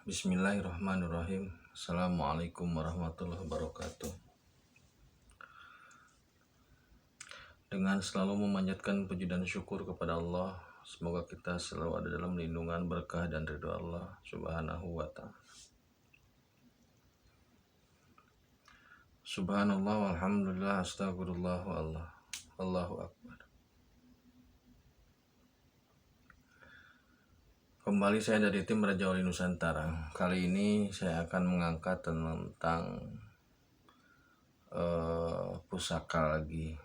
Bismillahirrahmanirrahim. Assalamualaikum warahmatullahi wabarakatuh. Dengan selalu memanjatkan puji dan syukur kepada Allah, semoga kita selalu ada dalam lindungan, berkah dan ridho Allah Subhanahu wa ta'ala. Subhanallah walhamdulillah astagfirullah wa Allah Allahu akbar. Kembali saya dari tim Raja Wali Nusantara. Kali ini saya akan mengangkat tentang pusaka lagi.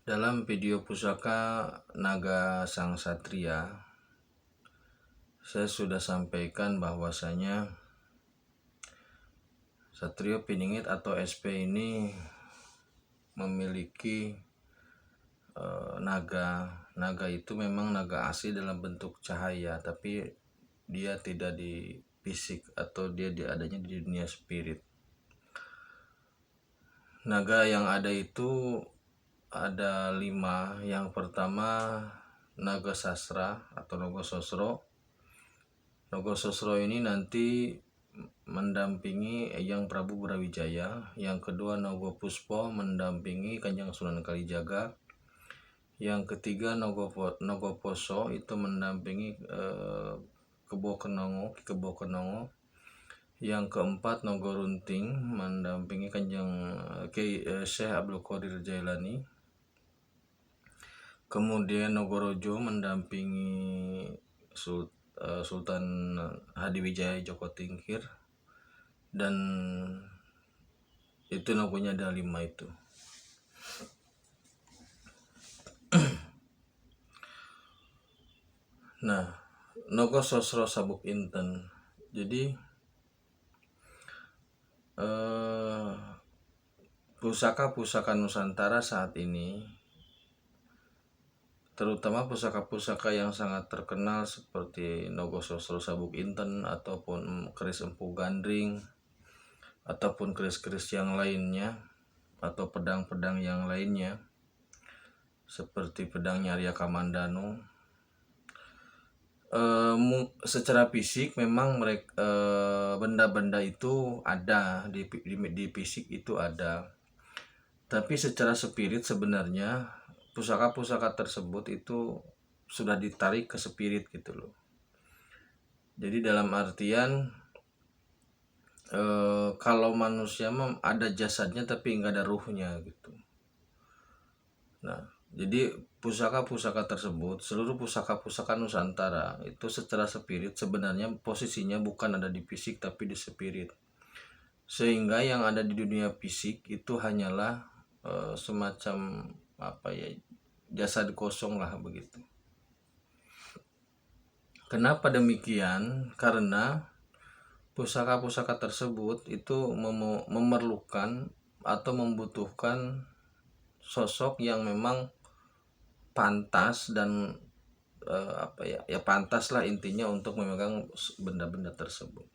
Dalam video pusaka Naga Sang Satria, saya sudah sampaikan bahwasanya Satrio Piningit atau SP ini memiliki naga. Naga itu memang naga asli dalam bentuk cahaya, tapi dia tidak di fisik atau dia adanya di dunia spirit. Naga yang ada itu ada 5. Yang pertama Naga Sasra atau Naga Sosro. Naga Sosro ini nanti mendampingi Eyang Prabu Brawijaya. Yang kedua Naga Puspo mendampingi Kanjeng Sunan Kalijaga. Yang ketiga Naga Poso itu mendampingi Kebo Kenongo. Yang keempat Naga Runting mendampingi Kanjeng Syekh Abdul Qadir Jailani. Kemudian Nogorojo mendampingi Sultan Hadiwijaya Joko Tingkir. Dan itu naganya ada 5 itu. Nah, Naga Sosro Sabuk Inten. Jadi pusaka-pusaka Nusantara saat ini, terutama pusaka-pusaka yang sangat terkenal seperti Naga Sosro Sabuk Inten ataupun keris Empu Gandring ataupun keris-keris yang lainnya atau pedang-pedang yang lainnya seperti pedangnya Arya Kamandano, secara fisik memang mereka benda-benda itu ada di fisik itu ada, tapi secara spirit sebenarnya pusaka-pusaka tersebut itu sudah ditarik ke spirit gitu loh. Jadi dalam artian kalau manusia ada jasadnya tapi nggak ada ruhnya gitu. Nah, jadi pusaka-pusaka tersebut, seluruh pusaka-pusaka Nusantara itu secara spirit sebenarnya posisinya bukan ada di fisik tapi di spirit. Sehingga yang ada di dunia fisik itu hanyalah semacam jasad kosong lah begitu. Kenapa demikian? Karena pusaka-pusaka tersebut itu memerlukan atau membutuhkan sosok yang memang pantas dan pantas lah intinya untuk memegang benda-benda tersebut.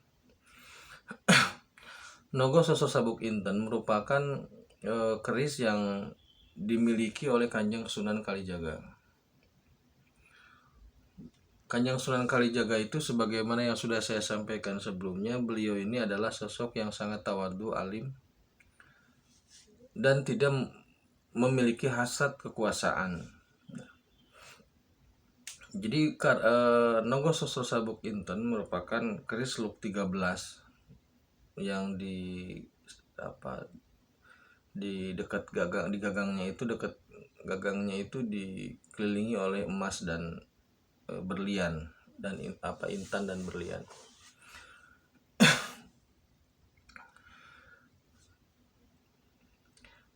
Naga Sosro Sabuk Inten merupakan keris yang dimiliki oleh Kanjeng Sunan Kalijaga. Kanjeng Sunan Kalijaga itu sebagaimana yang sudah saya sampaikan sebelumnya, beliau ini adalah sosok yang sangat tawadhu, alim, dan tidak memiliki hasrat kekuasaan. Jadi Naga Sosro Sabuk Inten merupakan keris luk 13 yang di dekat gagang, di gagangnya itu dikelilingi oleh emas dan berlian dan intan dan berlian.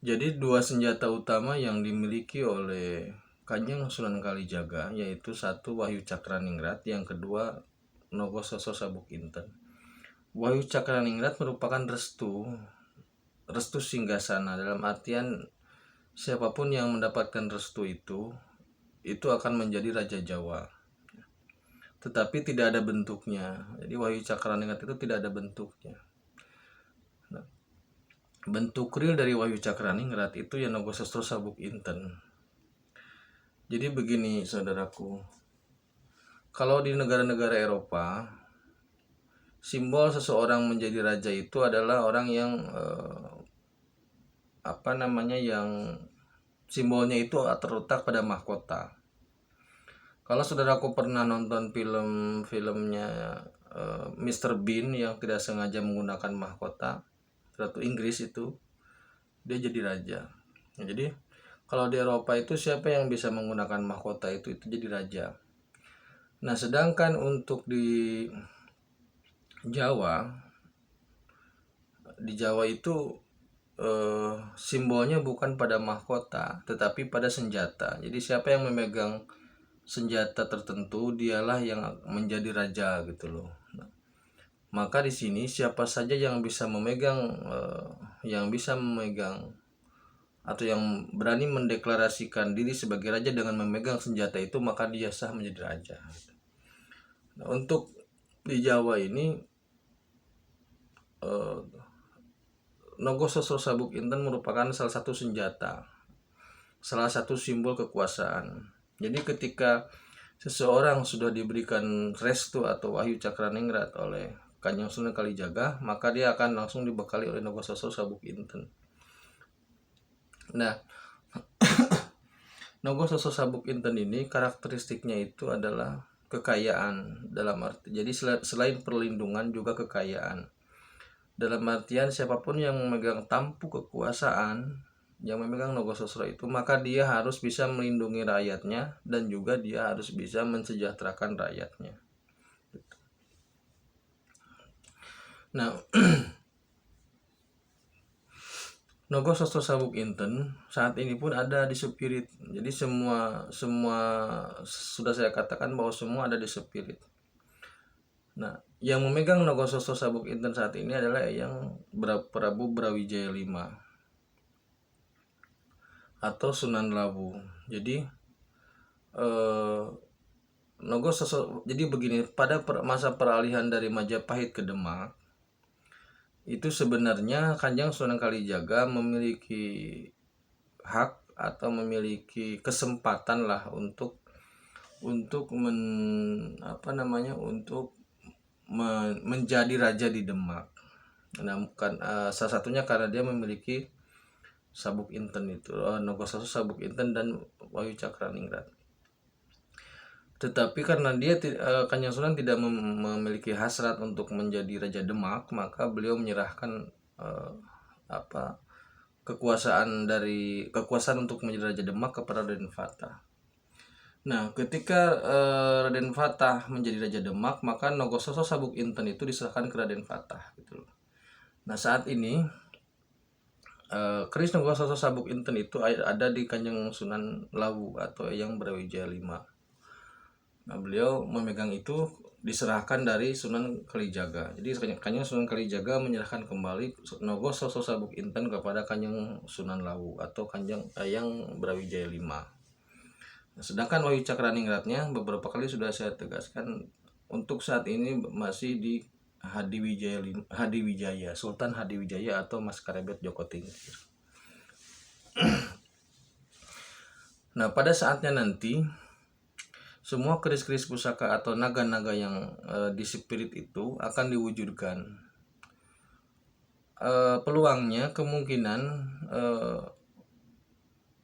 Jadi 2 senjata utama yang dimiliki oleh Kanjeng Sunan Kalijaga yaitu 1 Wahyu Cakraningrat, yang kedua Naga Sosro Sabuk Inten. Wahyu Cakraningrat merupakan restu singgasana, dalam artian siapapun yang mendapatkan restu itu akan menjadi Raja Jawa. Tetapi tidak ada bentuknya. Jadi Wahyu Cakraningrat itu tidak ada bentuknya. Nah, bentuk real dari Wahyu Cakraningrat itu ya Naga Sosro Sabuk Inten. Jadi begini saudaraku, Kalau di negara-negara Eropa, simbol seseorang menjadi raja itu adalah orang yang yang simbolnya itu terletak pada mahkota. Kalau saudaraku pernah nonton filmnya Mr. Bean yang tidak sengaja menggunakan mahkota, Ratu Inggris itu, dia jadi raja. Nah, jadi kalau di Eropa itu siapa yang bisa menggunakan mahkota itu jadi raja. Nah, sedangkan untuk Jawa, di Jawa itu simbolnya bukan pada mahkota, tetapi pada senjata. Jadi siapa yang memegang senjata tertentu, dialah yang menjadi raja gitu loh. Nah, maka di sini siapa saja yang bisa memegang atau yang berani mendeklarasikan diri sebagai raja dengan memegang senjata itu, maka dia sah menjadi raja. Nah, untuk di Jawa ini Nogososo Sabuk Inten merupakan salah satu senjata, salah satu simbol kekuasaan. Jadi ketika seseorang sudah diberikan restu atau wahyu cakraningrat oleh Kanjeng Sunan Kalijaga, maka dia akan langsung dibekali oleh Nogososo Sabuk Inten. Nah, Nogososo Sabuk Inten ini karakteristiknya itu adalah kekayaan, dalam arti jadi selain perlindungan juga kekayaan. Dalam artian siapapun yang memegang tampuk kekuasaan, yang memegang Nogososo itu, maka dia harus bisa melindungi rakyatnya dan juga dia harus bisa mensejahterakan rakyatnya. Nah, Nogososo Sabuk Inten saat ini pun ada di Spirit. Jadi semua sudah saya katakan bahwa semua ada di Spirit. Nah, yang memegang Nogososo Sabuk Inten saat ini adalah yang Prabu Brawijaya V atau Sunan Lawu. Jadi Nogososo, jadi begini, pada masa peralihan dari Majapahit ke Demak, itu sebenarnya Kanjeng Sunan Kalijaga memiliki hak atau memiliki kesempatan lah untuk menjadi raja di Demak. Nah, salah satunya karena dia memiliki Sabuk Inten itu, Nogososo Sabuk Inten dan Wahyu Cakraningrat. Tetapi karena Kanjeng Sunan tidak memiliki hasrat untuk menjadi raja Demak, maka beliau menyerahkan kekuasaan untuk menjadi raja Demak kepada Raden Fatah. Nah, ketika Raden Fatah menjadi raja Demak, maka Nogososo Sabuk Inten itu diserahkan ke Raden Fatah gitu loh. Nah, saat ini keris Nogososo Sabuk Inten itu ada di Kanjeng Sunan Lawu atau Eyang Brawijaya V. Nah, beliau memegang itu diserahkan dari Sunan Kalijaga. Jadi Kanjeng Sunan Kalijaga menyerahkan kembali Nogososo Sabuk Inten kepada Kanjeng Sunan Lawu atau Kanjeng Eyang Brawijaya V. Sedangkan Wahyu Cakraningratnya beberapa kali sudah saya tegaskan, untuk saat ini masih di Hadiwijaya, Sultan Hadiwijaya atau Mas Karebet Joko Tingkir. Nah, pada saatnya nanti semua keris-keris pusaka atau naga-naga yang di Spirit itu akan diwujudkan. Peluangnya kemungkinan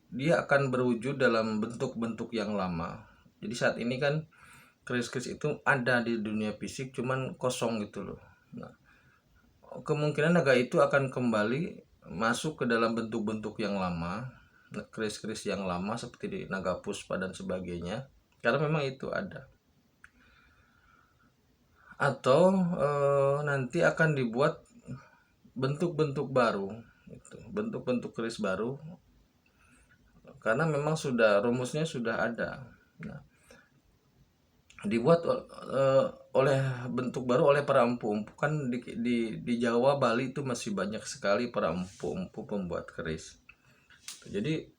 dia akan berwujud dalam bentuk-bentuk yang lama. Jadi saat ini kan keris-keris itu ada di dunia fisik, cuman kosong gitu loh. Nah, kemungkinan naga itu akan kembali masuk ke dalam bentuk-bentuk yang lama, keris-keris yang lama seperti di naga puspa dan sebagainya, karena memang itu ada. Atau nanti akan dibuat bentuk-bentuk baru, bentuk-bentuk keris baru, karena memang rumusnya sudah ada. Nah, dibuat oleh bentuk baru oleh para empu-empu. Kan di Jawa, Bali itu masih banyak sekali para empu-empu pembuat keris. Jadi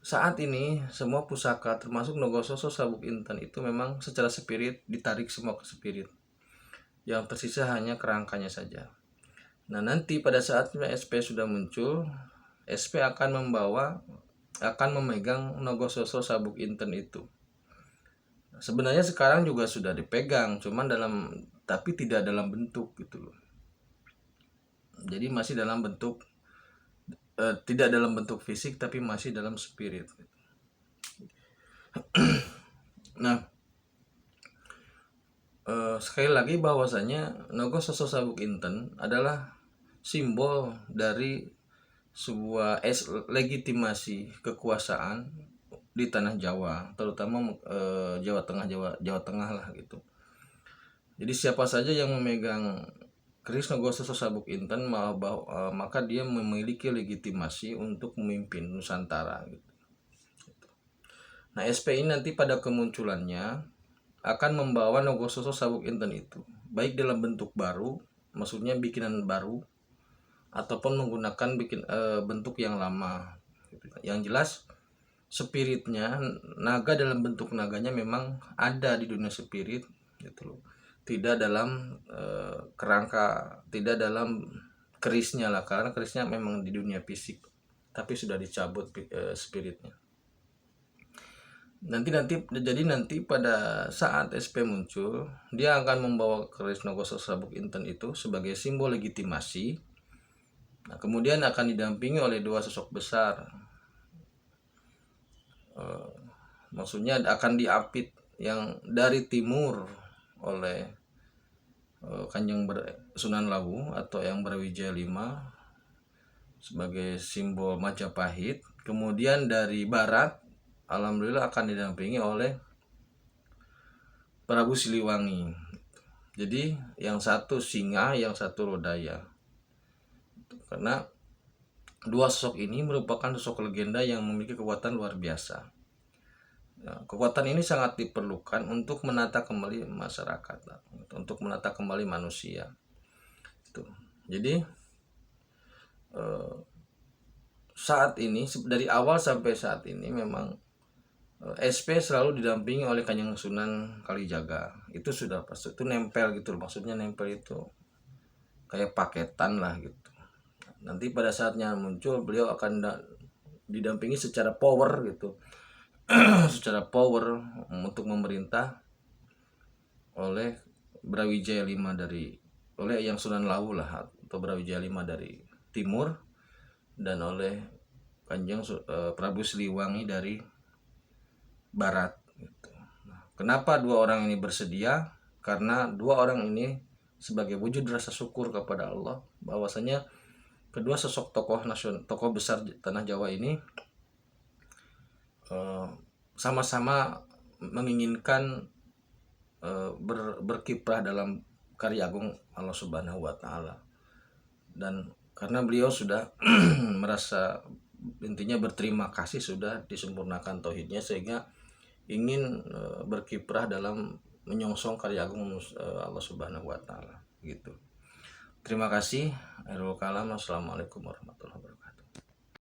saat ini semua pusaka termasuk Nogososo Sabuk Inten itu memang secara spirit ditarik semua ke spirit. Yang tersisa hanya kerangkanya saja. Nah, nanti pada saatnya SP sudah muncul, SP akan memegang Nogososo Sabuk Inten itu. sebenarnya sekarang juga sudah dipegang, cuman tapi tidak dalam bentuk gitu loh. Jadi masih dalam bentuk tidak dalam bentuk fisik tapi masih dalam spirit. Nah, sekali lagi bahwasanya Nogo Soso Sabuk Inten adalah simbol dari sebuah legitimasi kekuasaan di tanah Jawa, terutama Jawa Tengah, Jawa Tengah lah gitu. Jadi siapa saja yang memegang keris Nogo Soso Sabuk Inten maka dia memiliki legitimasi untuk memimpin Nusantara gitu. Nah, SP ini nanti pada kemunculannya akan membawa Nogo Soso Sabuk Inten itu baik dalam bentuk baru, maksudnya bikinan baru, ataupun menggunakan bentuk yang lama. Yang jelas spiritnya, naga dalam bentuk naganya memang ada di dunia spirit gitu loh. Tidak dalam kerangka, tidak dalam kerisnya lah, karena kerisnya memang di dunia fisik tapi sudah dicabut spiritnya. Nanti pada saat SP muncul, dia akan membawa keris Nogo Soso Sabuk Inten itu sebagai simbol legitimasi. Nah, kemudian akan didampingi oleh dua sosok besar. Maksudnya akan diapit yang dari timur oleh Kanjeng Sunan Lawu atau yang Brawijaya V sebagai simbol Majapahit. Kemudian dari barat alhamdulillah akan didampingi oleh Prabu Siliwangi. Jadi yang satu singa, yang satu lodaya. Karena dua sosok ini merupakan sosok legenda yang memiliki kekuatan luar biasa. Nah, kekuatan ini sangat diperlukan untuk menata kembali masyarakat, untuk menata kembali manusia. Jadi saat ini, dari awal sampai saat ini memang SP selalu didampingi oleh Kanjeng Sunan Kalijaga. Itu sudah pasti, itu nempel gitu, maksudnya nempel itu kayak paketan lah gitu. Nanti pada saatnya muncul, beliau akan didampingi secara power gitu, secara power untuk memerintah oleh Brawijaya V oleh yang Sunan Lawu lah, atau Brawijaya V dari timur, dan oleh Kanjeng Prabu Siliwangi dari barat gitu. Nah, kenapa dua orang ini bersedia? Karena dua orang ini sebagai wujud rasa syukur kepada Allah bahwasanya kedua sosok tokoh besar tanah Jawa ini sama-sama menginginkan berkiprah dalam karya agung Allah Subhanahu wa taala. Dan karena beliau sudah merasa intinya berterima kasih sudah disempurnakan tauhidnya, sehingga ingin berkiprah dalam menyongsong karya agung Allah Subhanahu wa taala gitu. Terima kasih. Akhirul kalam. Assalamualaikum warahmatullahi wabarakatuh.